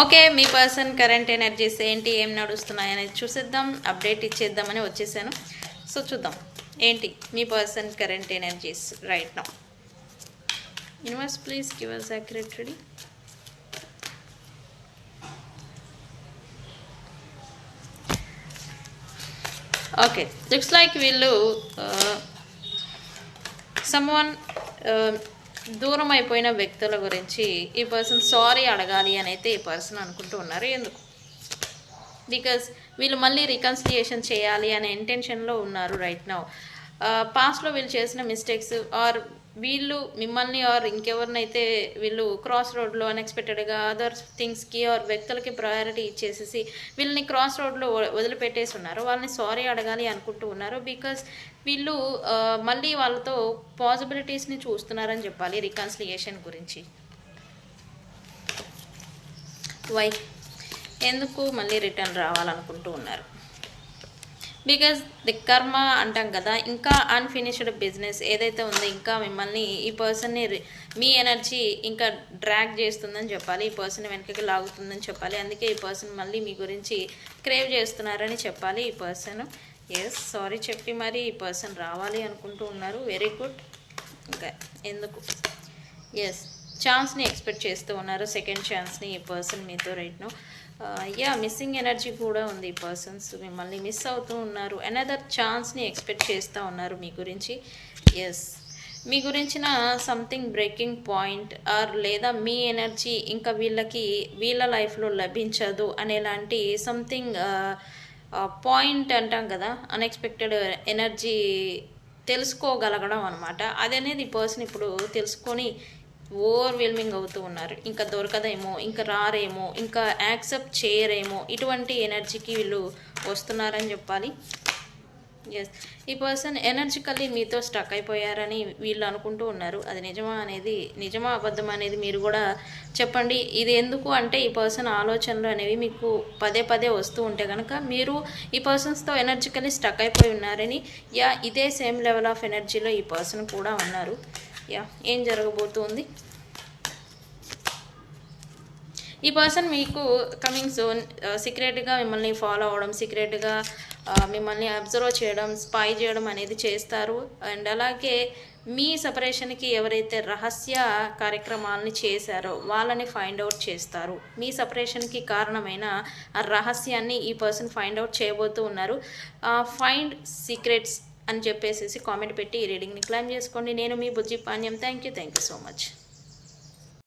Okay, మీ person current energies ఏంటి, ఏం నడుస్తున్నాయి అనేది చూసేద్దాం. అప్డేట్ ఇచ్చేద్దామని వచ్చేసాను. సో చూద్దాం ఏంటి మీ person current energies right now. Universe please give us accurate reading. Okay, looks like వీళ్ళు సమ్వన్ దూరం అయిపోయిన వ్యక్తుల గురించి ఈ పర్సన్ సారీ అడగాలి అని అయితే ఈ పర్సన్ అనుకుంటూ ఉన్నారు. ఎందుకు? బికాజ్ వీళ్ళు మళ్ళీ రికన్సిలియేషన్ చేయాలి అనే ఇంటెన్షన్లో ఉన్నారు రైట్ నౌ. పాస్ట్లో వీళ్ళు చేసిన మిస్టేక్స్ ఆర్ వీళ్ళు మిమ్మల్ని ఆర్ ఇంకెవరినైతే వీళ్ళు క్రాస్ రోడ్లో అన్ఎక్స్పెక్టెడ్గా అదర్ థింగ్స్కి ఆర్ వ్యక్తులకి ప్రయారిటీ ఇచ్చేసేసి వీళ్ళని క్రాస్ రోడ్లో వదిలిపెట్టేసి ఉన్నారు. వాళ్ళని సారీ అడగాలి అనుకుంటూ ఉన్నారు. బికాజ్ వీళ్ళు మళ్ళీ వాళ్ళతో పాసిబిలిటీస్ని చూస్తున్నారని చెప్పాలి రికన్సిలియేషన్ గురించి. వై ఎందుకు మళ్ళీ రిటర్న్ రావాలనుకుంటూ ఉన్నారు? బికాజ్ ది కర్మ అంటాం కదా, ఇంకా అన్ఫినిష్డ్ బిజినెస్ ఏదైతే ఉందో ఇంకా మిమ్మల్ని ఈ పర్సన్ని మీ ఎనర్జీ ఇంకా డ్రాగ్ చేస్తుందని చెప్పాలి, ఈ పర్సన్ వెనకకి లాగుతుందని చెప్పాలి. అందుకే ఈ పర్సన్ మళ్ళీ మీ గురించి క్రేవ్ చేస్తున్నారని చెప్పాలి. ఈ పర్సన్ ఎస్ సారీ చెప్పి మరి ఈ పర్సన్ రావాలి అనుకుంటూ ఉన్నారు. Very good. ఇంకా ఎందుకు? ఎస్ ఛాన్స్ని ఎక్స్పెక్ట్ చేస్తూ ఉన్నారు, సెకండ్ ఛాన్స్ని ఈ పర్సన్ మీతో రైట్ నో. మిస్సింగ్ ఎనర్జీ కూడా ఉంది. ఈ పర్సన్స్ మిమ్మల్ని మిస్ అవుతూ ఉన్నారు. అనదర్ ఛాన్స్ని ఎక్స్పెక్ట్ చేస్తూ ఉన్నారు మీ గురించి. ఎస్ మీ గురించిన సంథింగ్ బ్రేకింగ్ పాయింట్ ఆర్ లేదా మీ ఎనర్జీ ఇంకా వీళ్ళ లైఫ్లో లభించదు అనేలాంటి సంథింగ్ పాయింట్ అంటాం కదా, అన్ఎక్స్పెక్టెడ్ ఎనర్జీ తెలుసుకోగలగడం అనమాట. అది అనేది ఈ పర్సన్ ఇప్పుడు తెలుసుకొని ఓవర్వెల్మింగ్ అవుతూ ఉన్నారు. ఇంకా దొరకదేమో, ఇంకా రారేమో, ఇంకా యాక్సెప్ట్ చేయరేమో, ఇటువంటి ఎనర్జీకి వీళ్ళు వస్తున్నారని చెప్పాలి. ఎస్ ఈ పర్సన్ ఎనర్జికల్లీ మీతో స్టక్ అయిపోయారని వీళ్ళు అనుకుంటూ ఉన్నారు. అది నిజమా అబద్ధం అనేది మీరు కూడా చెప్పండి. ఇది ఎందుకు అంటే ఈ పర్సన్ ఆలోచనలు అనేవి మీకు పదే పదే వస్తూ ఉంటే కనుక మీరు ఈ పర్సన్స్తో ఎనర్జికల్లీ స్టక్ అయిపోయి ఉన్నారని, ఇదే సేమ్ లెవెల్ ఆఫ్ ఎనర్జీలో ఈ పర్సన్ కూడా ఉన్నారు. ఏం జరగబోతుంది? ఈ పర్సన్ మీకు కమింగ్ సూన్ సీక్రెట్గా మిమ్మల్ని ఫాలో అవ్వడం, సీక్రెట్గా మిమ్మల్ని అబ్జర్వ్ చేయడం, స్పై చేయడం అనేది చేస్తారు. అండ్ అలాగే మీ సపరేషన్కి ఎవరైతే రహస్య కార్యక్రమాలని చేశారో వాళ్ళని ఫైండ్ అవుట్ చేస్తారు. మీ సపరేషన్కి కారణమైన ఆ రహస్యాన్ని ఈ పర్సన్ ఫైండ్ అవుట్ చేయబోతూ ఉన్నారు. ఫైండ్ సీక్రెట్స్ అని చెప్పేసి కామెంట్ పెట్టి ఈ రీడింగ్ని క్లైమ్ చేసుకోండి. నేను మీ Bujji Panyam. Thank you so much.